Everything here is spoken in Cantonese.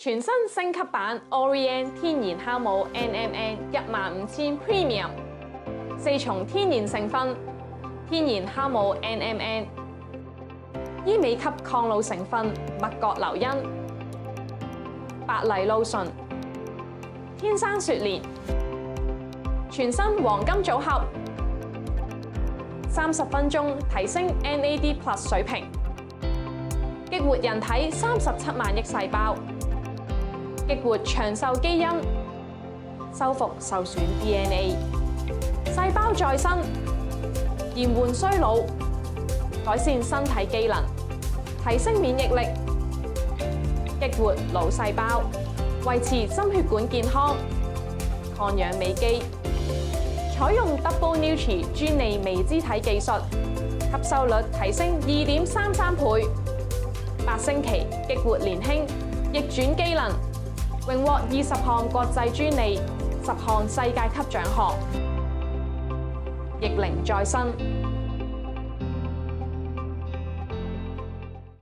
全新升級版 Orient 天然酵母 NMN 15000 Premium， 4重天然成分，天然酵母 NMN， 醫美級抗老成分麥角硫因，白藜蘆醇，天生雪蓮，全新黃金組合，30分鐘提升 NAD+ 水平，激活人體37萬億細胞。激活長壽基因，修復受損 DNA， 細胞再生，延緩衰老，改善身體機能，提升免疫力，激活腦細胞，維持心血管健康，抗氧美肌。採用 Double Nutri 專利微脂體技術，吸收率提升2.33倍，8星期激活年輕，逆轉機能。榮獲20項國際專利，10項世界級獎項，逆齡再生。